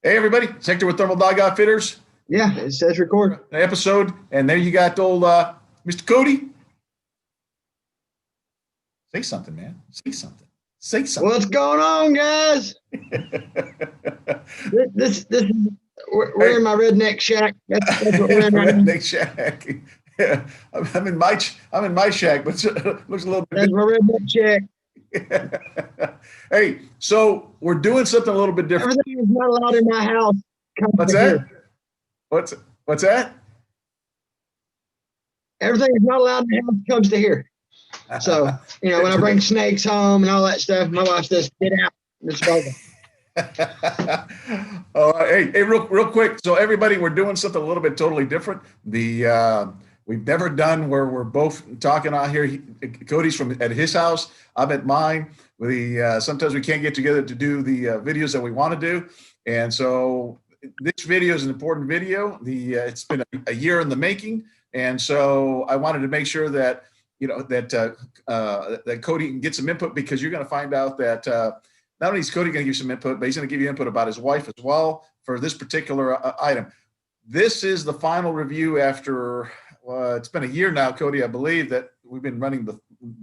Hey everybody, it's Hector with Thermal Dog Outfitters. Yeah, it says record. An episode, and there you got old Mr. Cody. Say something, man. Say something. Say something. What's going on, guys? This is we're in my redneck shack. That's what we're in right now. Redneck shack. Yeah, I'm in my shack, but it looks a little bit. That's my redneck shack. Hey, so we're doing something a little bit different. Everything is not allowed in my house. What's that? What's that? Everything is not allowed in the house comes to here. So, when I bring snakes home and all that stuff, my wife says, "Get out." It's over. Hey, real quick. So everybody, we're doing something a little bit totally different. We've never done where we're both talking out here. Cody's at his house. I'm at mine. Sometimes we can't get together to do the videos that we want to do. And so this video is an important video. It's been a year in the making. And so I wanted to make sure that, that Cody can get some input, because you're going to find out that not only is Cody going to give you some input, but he's going to give you input about his wife as well for this particular item. This is the final review after, it's been a year now, Cody, I believe, that we've been running the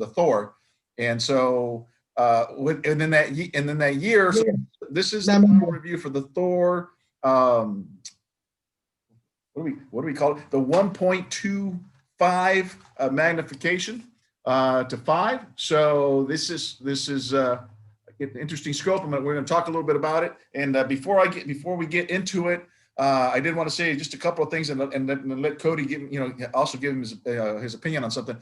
Thor. And so, and then that year, so this is the final review for the Thor. What do we call it? The 1.25 magnification to 5. So this is an interesting scope. We're going to talk a little bit about it. And before we get into it, I did want to say just a couple of things, and let Cody give him his opinion on something.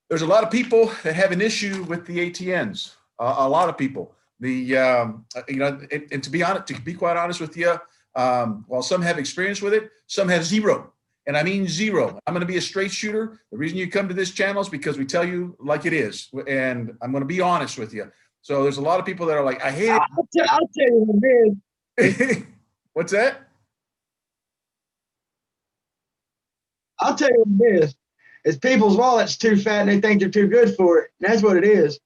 There's a lot of people that have an issue with the ATNs. A lot of people. And to be quite honest with you, while some have experience with it, some have zero. And I mean zero. I'm going to be a straight shooter. The reason you come to this channel is because we tell you like it is. And I'm going to be honest with you. So there's a lot of people that are like, I hate it. I'll tell you what it is. What's that? I'll tell you what it is. It's people's wallets too fat and they think they're too good for it. And that's what it is.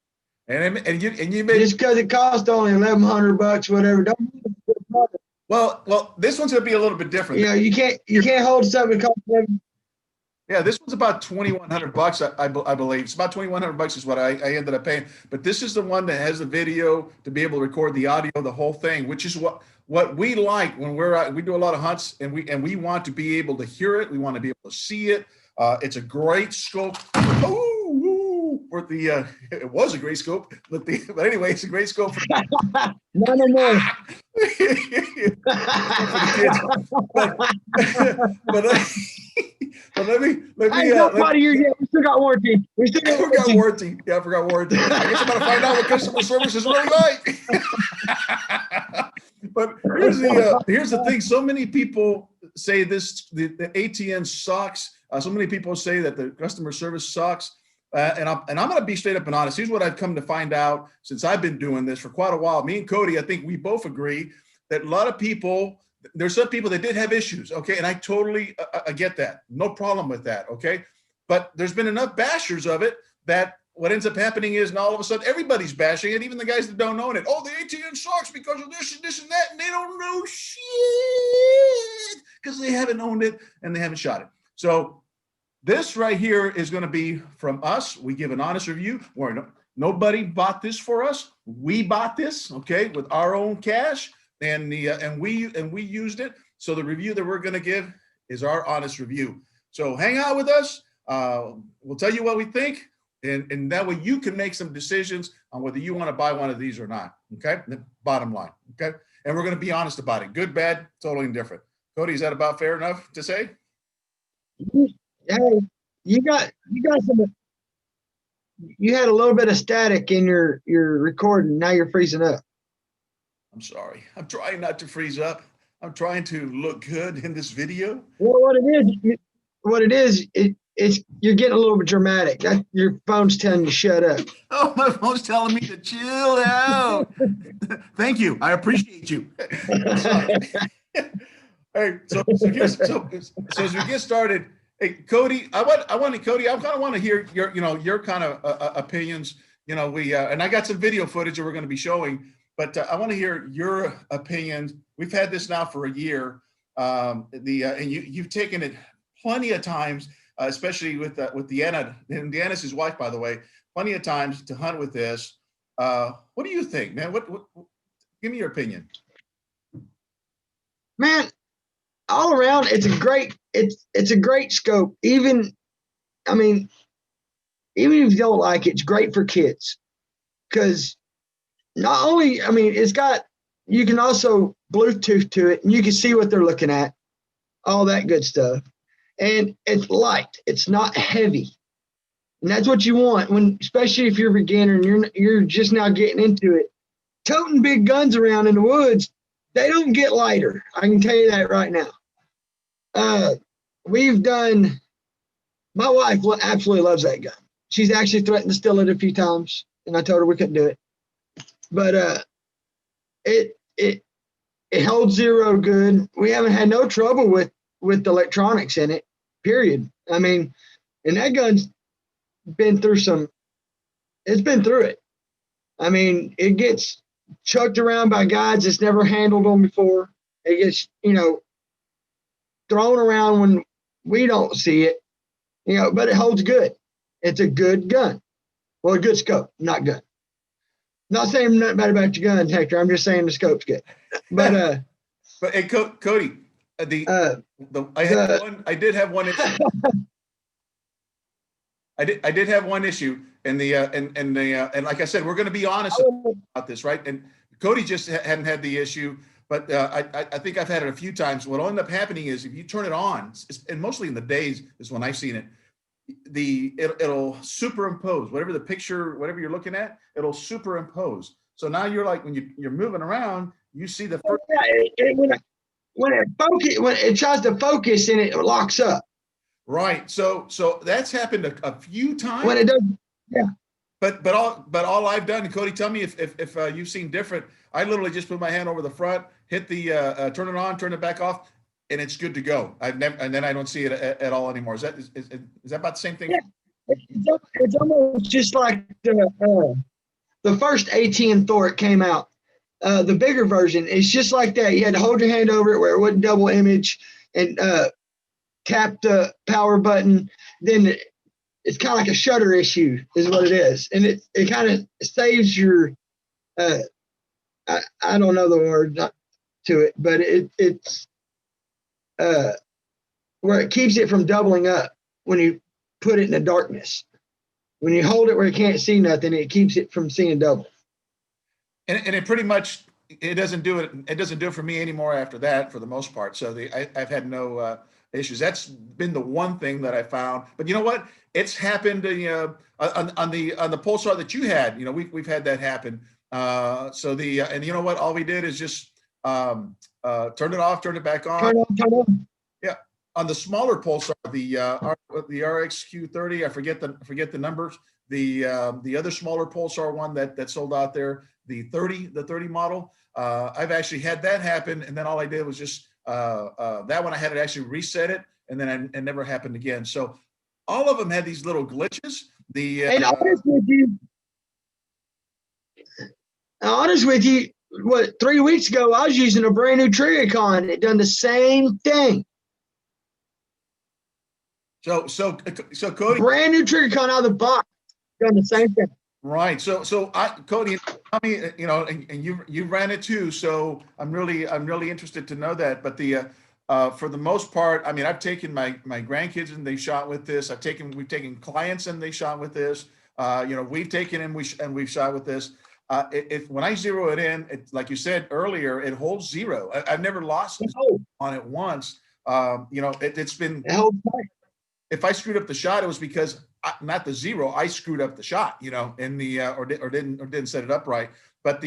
And you made, just because it costs only $1,100, whatever. Don't. Well, this one's going to be a little bit different. You can't hold something that costs $7. Yeah, this one's about $2,100. I believe it's about $2,100 is what I ended up paying. But this is the one that has the video to be able to record the audio, the whole thing, which is what we like when we're out. We do a lot of hunts, and we want to be able to hear it. We want to be able to see it. It's a great scope. It was a great scope, but anyway, it's a great scope. No more. but let me. We still got warranty. We forgot warranty. Yeah, I forgot warranty. I guess I'm gonna find out what customer service is really like. But here's the thing. So many people say the ATN sucks. So many people say that the customer service sucks. And I'm going to be straight up and honest. Here's what I've come to find out since I've been doing this for quite a while. Me and Cody, I think we both agree that a lot of people, there's some people that did have issues, okay? And I totally I get that. No problem with that, okay? But there's been enough bashers of it that what ends up happening is now all of a sudden everybody's bashing it, even the guys that don't own it. Oh, the ATN sucks because of this and this and that, and they don't know shit because they haven't owned it and they haven't shot it. So this right here is going to be from us. We give an honest review. Nobody bought this for us. We bought this, okay, with our own cash, and we used it. So the review that we're going to give is our honest review. So hang out with us. We'll tell you what we think, and that way you can make some decisions on whether you want to buy one of these or not. Okay, the bottom line. Okay, and we're going to be honest about it. Good, bad, totally indifferent. Cody, is that about fair enough to say? Hey, you got some. You had a little bit of static in your recording. Now you're freezing up. I'm sorry. I'm trying not to freeze up. I'm trying to look good in this video. Well, what it is, it's you're getting a little bit dramatic. Your phone's telling you to shut up. Oh, my phone's telling me to chill out. Thank you. I appreciate you. Hey, so as we get started. Hey, Cody, I kind of want to hear your kind of opinions. And I got some video footage that we're going to be showing. but I want to hear your opinions. We've had this now for a year. And you've taken it plenty of times, especially with Deanna, and Deanna's his wife, by the way, plenty of times to hunt with this. What do you think, man? What give me your opinion. Man, all around, it's a great scope. Even if you don't like it, it's great for kids. Because not only, you can also Bluetooth to it and you can see what they're looking at, all that good stuff. And it's light, it's not heavy. And that's what you want especially if you're a beginner and you're just now getting into it. Toting big guns around in the woods, they don't get lighter. I can tell you that right now. My wife absolutely loves that gun. She's actually threatened to steal it a few times, and I told her we couldn't do it. But it holds zero good. We haven't had no trouble with the electronics in it, period. And that gun's been through it's been through it. It gets chucked around by guys that's never handled them before. It gets, thrown around when we don't see it, but it holds good. It's a good gun. Well, a good scope, not good. Not saying nothing bad about your gun, Hector. I'm just saying the scope's good. But hey, Cody, I did have one issue. I did have one issue, and like I said, we're going to be honest about this, right? And Cody just hadn't had the issue, but I think I've had it a few times. What'll end up happening is if you turn it on, and mostly in the days is when I've seen it, it'll superimpose whatever the picture, whatever you're looking at, it'll superimpose. So now you're like, when you're moving around, you see the first. When it tries to focus and it locks up. Right. So that's happened a few times. When it does, yeah. But all I've done, and Cody, tell me if you've seen different. I literally just put my hand over the front, hit the turn it on, turn it back off, and it's good to go. And then I don't see it at all anymore. Is that about the same thing? Yeah. It's almost just like the first ATN Thor came out. The bigger version, it's just like that. You had to hold your hand over it where it wouldn't double image and tap the power button. Then it's kind of like a shutter issue is what it is. And it kind of saves your, I don't know the word to it, but it's where it keeps it from doubling up when you put it in the darkness. When you hold it where you can't see nothing, it keeps it from seeing double. And it pretty much, it doesn't do it for me anymore after that, for the most part. So I've had no issues. That's been the one thing that I found. But you know what? It's happened on the Pulsar that you had. We've had that happen. And you know what? All we did is just turn it off, turn it back on. Turn on. Yeah. On the smaller Pulsar, the RXQ30, I forget the numbers. The other smaller Pulsar one that sold out there, the 30 model. I've actually had that happen, and then all I did was just that one I had to actually reset it, and then it never happened again. So all of them had these little glitches. And honest with you, what 3 weeks ago I was using a brand new Triggercon. It done the same thing. So Cody, brand new Triggercon out of the box, done the same thing. Right. So Cody, tell me, and you ran it too. So I'm really interested to know that. But for the most part, I've taken my grandkids and they shot with this. We've taken clients and they shot with this. We've taken and we've shot with this. When I zero it in, like you said earlier, it holds zero. I've never lost on it once. It's been. It holds tight. If I screwed up the shot, it was because not the zero. I screwed up the shot, in the or didn't set it up right. But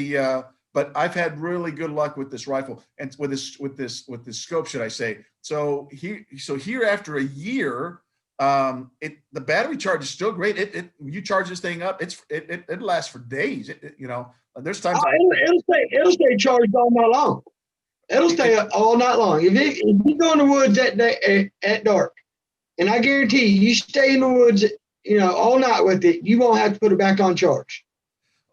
I've had really good luck with this rifle and with this scope, should I say? So here after a year, the battery charge is still great. You charge this thing up, it lasts for days. There's times it'll stay charged all night long. It'll stay up all night long. If you go in the woods at dark. And I guarantee you stay in the woods, all night with it, you won't have to put it back on charge.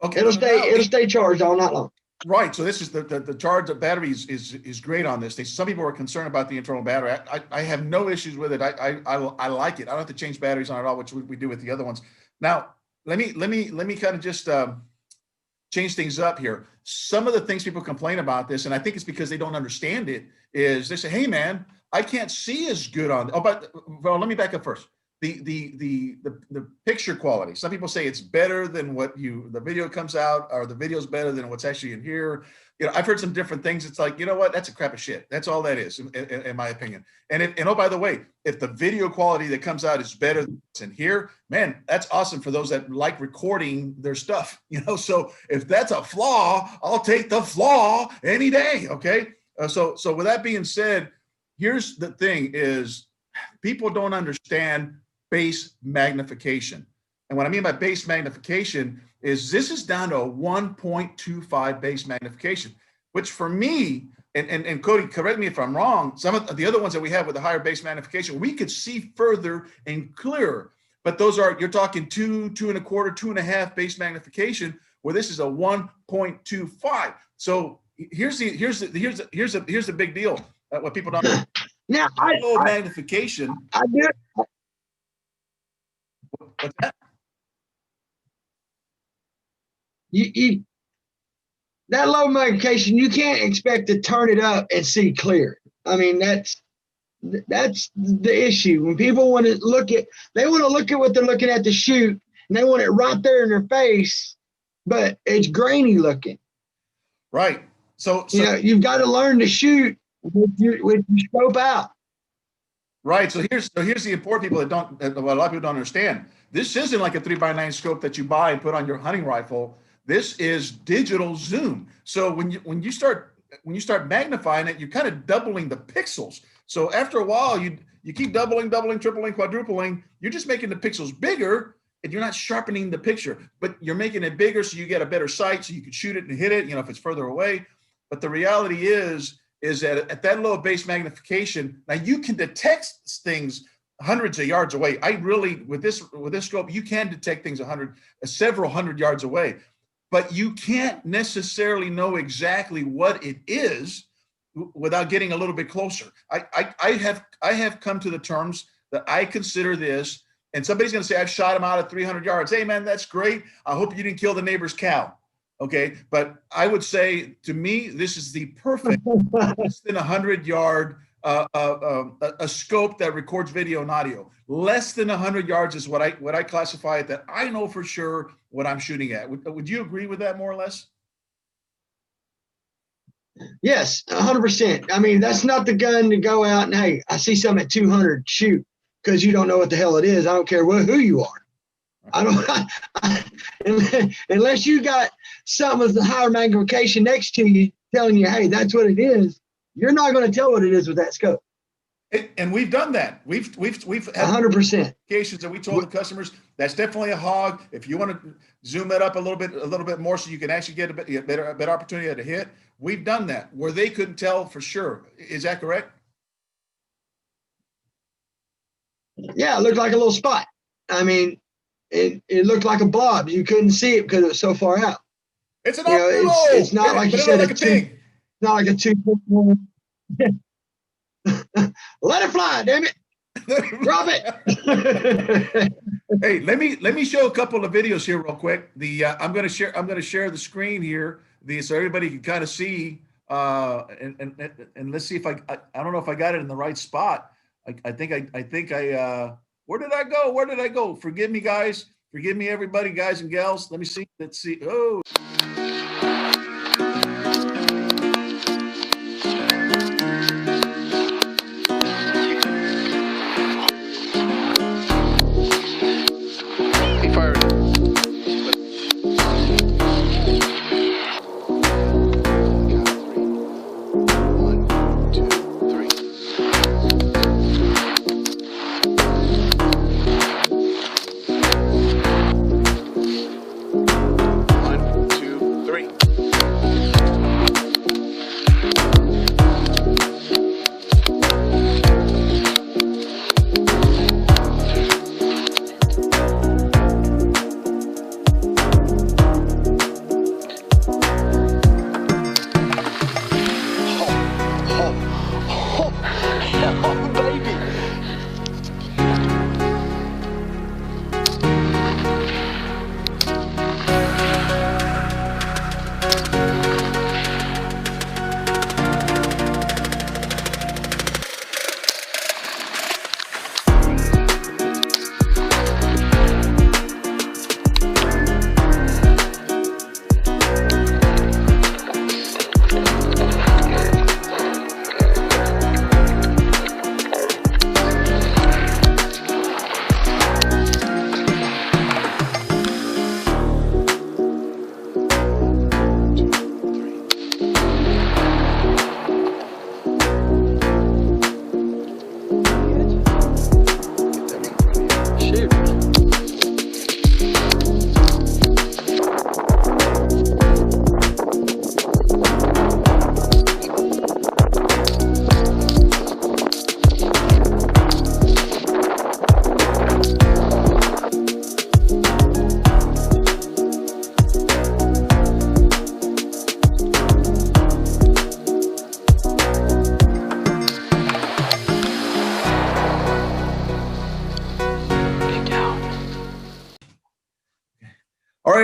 Okay, it'll stay charged all night long. Right. So this is the charge of batteries is great on this. Some people are concerned about the internal battery. I have no issues with it. I like it. I don't have to change batteries on it at all, which we do with the other ones. Now, let me kind of just change things up here. Some of the things people complain about this, and I think it's because they don't understand it, is they say, "Hey, man, I can't see as good on." Oh, but well, let me back up first. The picture quality. Some people say it's better than what the video comes out, or the video's better than what's actually in here. You know, I've heard some different things. It's like, you know what? That's a crap of shit. That's all that is, in my opinion. And oh, by the way, if the video quality that comes out is better than what's in here, man, that's awesome for those that like recording their stuff. You know, so if that's a flaw, I'll take the flaw any day. Okay. So with that being said, here's the thing: is people don't understand base magnification. And what I mean by base magnification is this is down to a 1.25 base magnification, which for me, and Cody, correct me if I'm wrong, some of the other ones that we have with the higher base magnification, we could see further and clearer. But those are, you're talking 2.25, 2.5 base magnification, where this is a 1.25. So here's the big deal. What people don't know. Now, low magnification. I do. What's that? That low magnification, you can't expect to turn it up and see clear. I mean, that's the issue. When people want to look at what they're looking at to shoot, and they want it right there in their face, but it's grainy looking. Right. So you know, you've got to learn to shoot with your scope out. Right. So here's the important people that a lot of people don't understand. This isn't like a 3x9 scope that you buy and put on your hunting rifle. This is digital zoom. So when you start magnifying it, you're kind of doubling the pixels. So after a while, you keep doubling, tripling, quadrupling. You're just making the pixels bigger, and you're not sharpening the picture, but you're making it bigger so you get a better sight, so you can shoot it and hit it, you know, if it's further away. But the reality is that at that low base magnification, now you can detect things hundreds of yards away. With this scope, you can detect things several hundred yards away, but you can't necessarily know exactly what it is without getting a little bit closer. I have come to the terms that I consider this, and somebody's going to say, I've shot him out at 300 yards. Hey man, that's great. I hope you didn't kill the neighbor's cow. Okay. But I would say, to me, this is the perfect less than 100-yard a scope that records video and audio. Less than 100 yards is what I classify it, that I know for sure what I'm shooting at. Would you agree with that, more or less? Yes, 100%. I mean, that's not the gun to go out and, hey, I see something at 200, shoot, because you don't know what the hell it is. I don't care who you are. Unless you got something with the higher magnification next to you telling you, hey, that's what it is, you're not going to tell what it is with that scope. And we've done that. We've had 100% applications, and we told the customers that's definitely a hog. If you want to zoom it up a little bit more, so you can actually get a better opportunity at a hit, we've done that where they couldn't tell for sure. Is that correct? Yeah, it looked like a little spot. I mean, it looked like a blob. You couldn't see it because it was so far out. It's an it's not like you said, like a pig. Not like a 2. Let it fly, damn it. Drop it. Hey, let me show a couple of videos here real quick. I'm going to share the screen here, so everybody can kind of see. And let's see if I don't know if I got it in the right spot. I think where did I go? Forgive me, guys. Forgive me, everybody, guys and gals. Let me see. Let's see. Oh.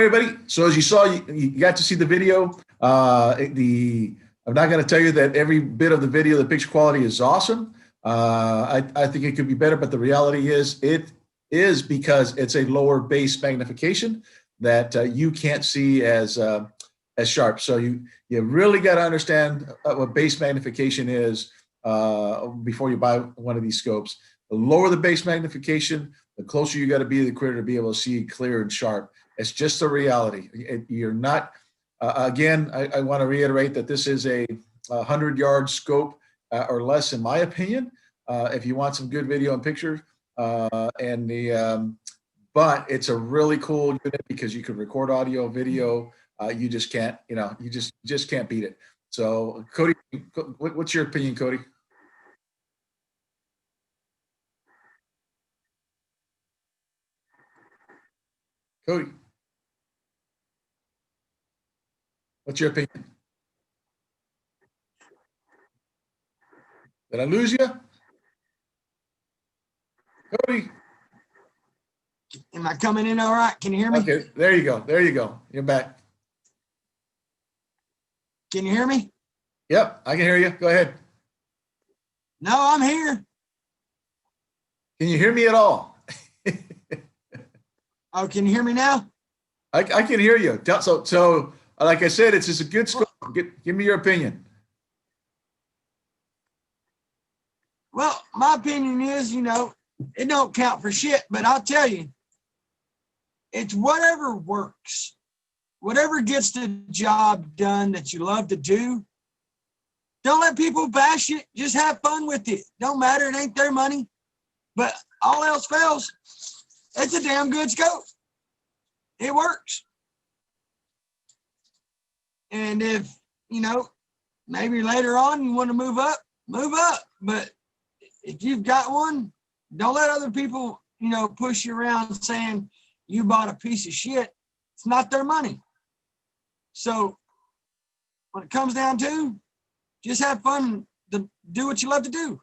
right, everybody. So as you saw, you got to see the video. I'm not going to tell you that every bit of the video, the picture quality is awesome. I think it could be better, but the reality is it is because it's a lower base magnification that you can't see as sharp. So you really got to understand what base magnification is before you buy one of these scopes. The lower the base magnification, the closer you got to be to the critter to be able to see clear and sharp. It's just a reality. You're not. Again, I want to reiterate that this is a 100-yard scope or less, in my opinion. If you want some good video and picture, but it's a really cool unit because you can record audio, video. You just can't, you just can't beat it. So, Cody, what's your opinion, Cody? Cody, what's your opinion? Did I lose you? Cody? Am I coming in all right? Can you hear me? Okay, there you go. There you go. You're back. Can you hear me? Yep, I can hear you. Go ahead. No, I'm here. Can you hear me at all? Oh, can you hear me now? I can hear you. So like I said, it's just a good scope. Give me your opinion. Well, my opinion is, it don't count for shit, but I'll tell you, it's whatever works, whatever gets the job done that you love to do. Don't let people bash it. Just have fun with it. Don't matter. It ain't their money. But all else fails, it's a damn good scope. It works. And if, maybe later on you want to move up. But if you've got one, don't let other people, push you around saying you bought a piece of shit. It's not their money. So when it comes down to, just have fun to do what you love to do.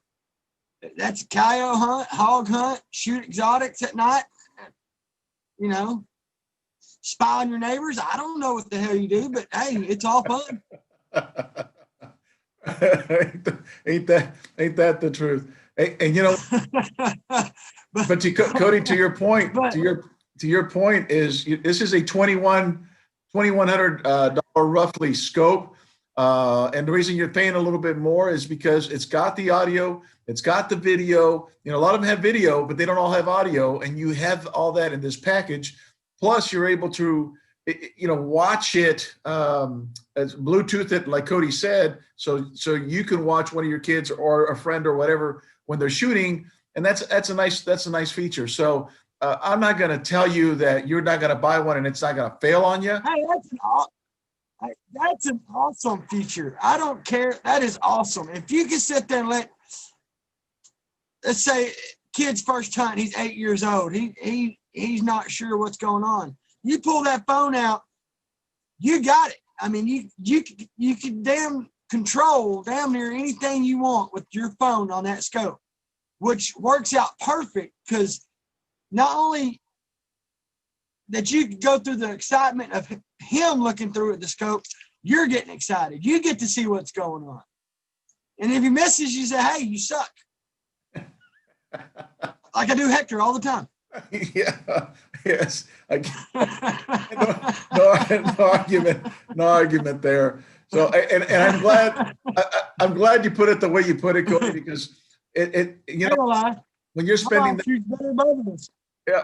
That's coyote hunt, hog hunt, shoot exotics at night, spy on your neighbors. I don't know what the hell you do, but hey, it's all fun. ain't that the truth? And but Cody, to your point, to your point is this is a $2,100 roughly scope. And the reason you're paying a little bit more is because it's got the audio, it's got the video. A lot of them have video, but they don't all have audio. And you have all that in this package. Plus, you're able to, watch it as Bluetooth it, like Cody said, so you can watch one of your kids or a friend or whatever when they're shooting. And that's a nice feature. So I'm not going to tell you that you're not going to buy one and it's not going to fail on you. Hey, that's an awesome feature. I don't care. That is awesome. If you can sit there and let's say kid's first hunt, he's 8 years old. He's not sure what's going on. You pull that phone out, you got it. I mean, you can damn control damn near anything you want with your phone on that scope, which works out perfect because not only that you can go through the excitement of him looking through at the scope, you're getting excited. You get to see what's going on. And if he misses, you say, hey, you suck. Like I do Hector all the time. Yeah, yes. No argument there. So, and I'm glad you put it the way you put it, Cody, because when you're spending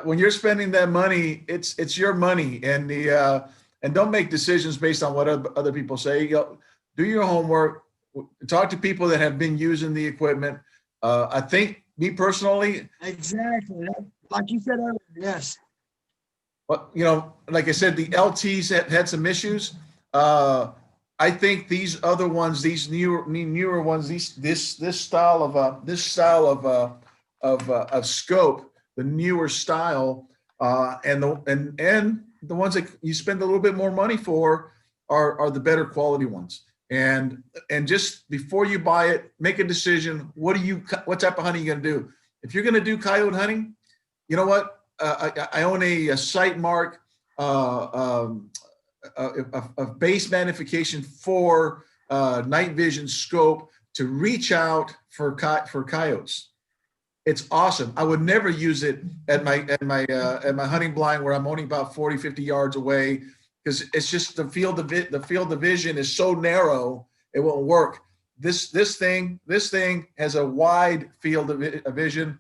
when you're spending that money, it's your money, and and don't make decisions based on what other people say. Do your homework. Talk to people that have been using the equipment. I think, me personally, exactly like you said earlier, yes. But like I said, the LTs had some issues. I think these other ones, these newer ones, this style of scope, the newer style, and the ones that you spend a little bit more money for are the better quality ones. And just before you buy it, make a decision. What type of hunting are you going to do? If you're going to do coyote hunting, you know what? I own a Sight Mark base magnification for night vision scope to reach out for coyotes. It's awesome. I would never use it at my hunting blind where I'm only about 40, 50 yards away, because it's just the field of vision is so narrow, it won't work. This thing has a wide field of vision.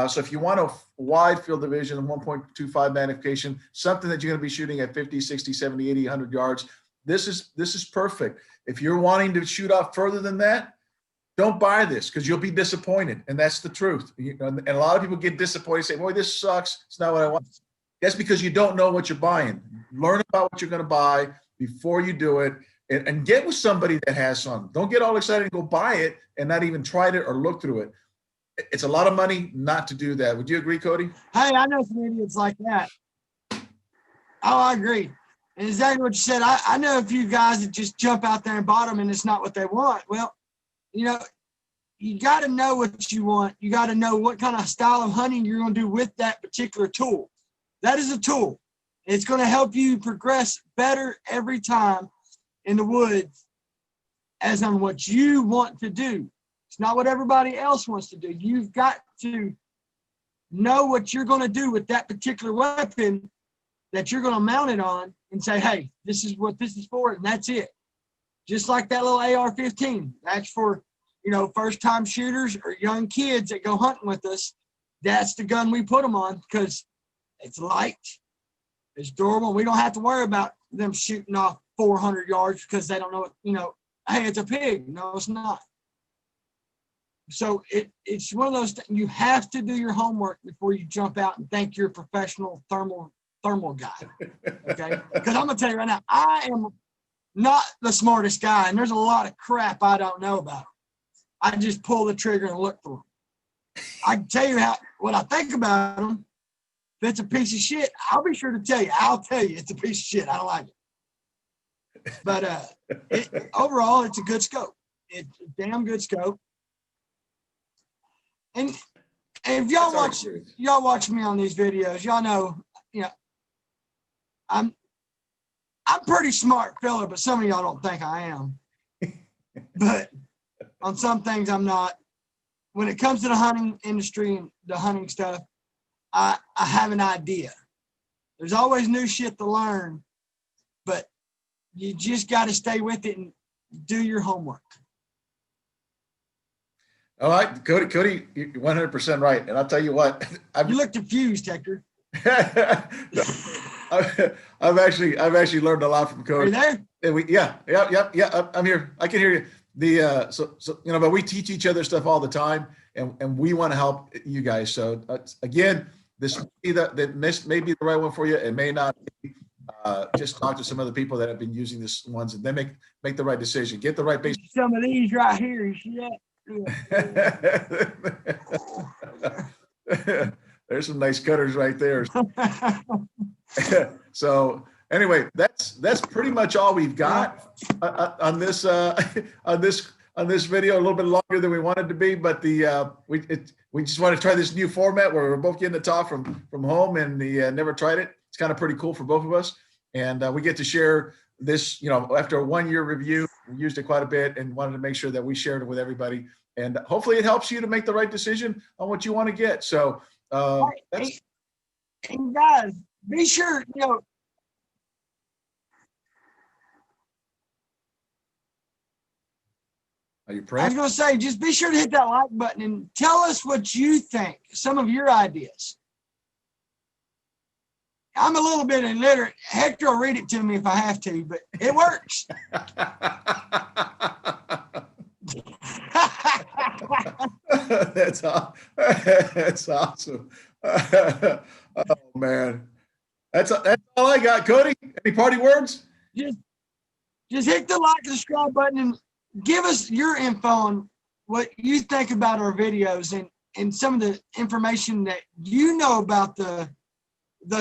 So if you want a wide field of vision and 1.25 magnification, something that you're going to be shooting at 50, 60, 70, 80, 100 yards, this is perfect. If you're wanting to shoot off further than that, don't buy this, because you'll be disappointed. And that's the truth. And a lot of people get disappointed, say, boy, this sucks. It's not what I want. That's because you don't know what you're buying. Learn about what you're going to buy before you do it, and get with somebody that has some. Don't get all excited and go buy it and not even try it or look through it. It's a lot of money not to do that. Would you agree, Cody? Hey, I know some idiots like that. Oh, I agree. And exactly what you said. I know a few guys that just jump out there and bought them, and it's not what they want. Well, you know, you got to know what you want. You got to know what kind of style of hunting you're going to do with that particular tool. That is a tool. It's going to help you progress better every time in the woods as on what you want to do. It's not what everybody else wants to do. You've got to know what you're going to do with that particular weapon that you're going to mount it on, and say, hey, this is what this is for, and that's it. Just like that little AR-15. That's for, first-time shooters or young kids that go hunting with us. That's the gun we put them on, because it's light, it's durable. We don't have to worry about them shooting off 400 yards because they don't know, hey, it's a pig. No, it's not. So it's one of those things. You have to do your homework before you jump out and think you're a professional thermal guy, okay? Because I'm going to tell you right now, I am not the smartest guy, and there's a lot of crap I don't know about. I just pull the trigger and look for them. I can tell you what I think about them. If it's a piece of shit, I'll be sure to tell you. I'll tell you it's a piece of shit. I don't like it. But overall, it's a good scope. It's a damn good scope. And if y'all watch me on these videos, y'all know, I'm pretty smart fella, but some of y'all don't think I am. But on some things I'm not. When it comes to the hunting industry and the hunting stuff, I have an idea. There's always new shit to learn, but you just got to stay with it and do your homework. All right, Cody, you're 100% right. And I'll tell you what, you look confused, Hector. I've actually learned a lot from Cody. Are you there? Yeah. I'm here. I can hear you. But we teach each other stuff all the time, and we want to help you guys. So again, this may be the right one for you. It may not be. Just talk to some other people that have been using this ones, and then make the right decision. Get the right base. Some of these right here. You see that? There's some nice cutters right there. So anyway, that's pretty much all we've got on this video. A little bit longer than we wanted to be, but we just want to try this new format where we're both getting to talk from home, and never tried it. It's kind of pretty cool for both of us, and we get to share this. After a 1-year review, we used it quite a bit, and wanted to make sure that we shared it with everybody, and hopefully it helps you to make the right decision on what you want to get. So and guys, be sure, Are you I praying? was going to say, just be sure to hit that like button and tell us what you think, some of your ideas. I'm a little bit illiterate. Hector will read it to me if I have to, but it works. That's awesome. Oh man, that's all I got. Cody, any party words? Just hit the like and subscribe button and give us your info on what you think about our videos and some of the information that you know about the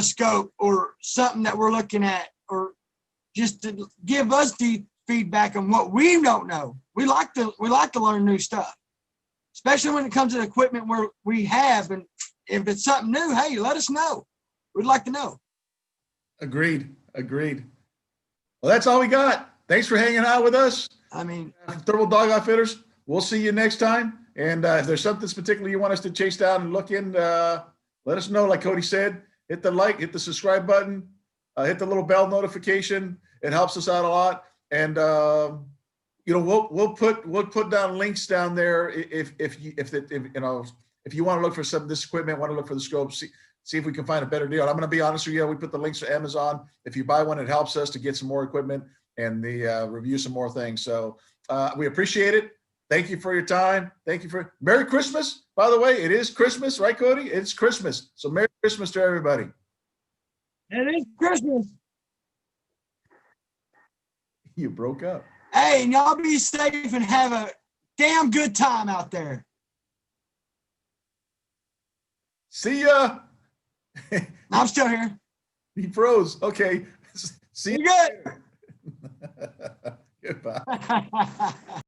scope or something that we're looking at, or just to give us the feedback on what we don't know. We like to learn new stuff, especially when it comes to the equipment where we have. And if it's something new, hey, let us know. We'd like to know. Agreed. Agreed. Well, that's all we got. Thanks for hanging out with us. I mean, Thermal Dog Outfitters. We'll see you next time. And if there's something particular you want us to chase down and look in, let us know. Like Cody said, hit the like, hit the subscribe button, hit the little bell notification. It helps us out a lot. And we'll put down links down there if you want to look for some of this equipment, want to look for the scope, see if we can find a better deal. I'm going to be honest with you. We put the links to Amazon. If you buy one, it helps us to get some more equipment and review some more things. So we appreciate it. Thank you for your time. Thank you for Merry Christmas. By the way, it is Christmas, right, Cody? It's Christmas. So Merry Christmas to everybody. it is Christmas. You broke up. Hey, and y'all be safe and have a damn good time out there. See ya. I'm still here. He froze. Okay. See You you. good? Goodbye.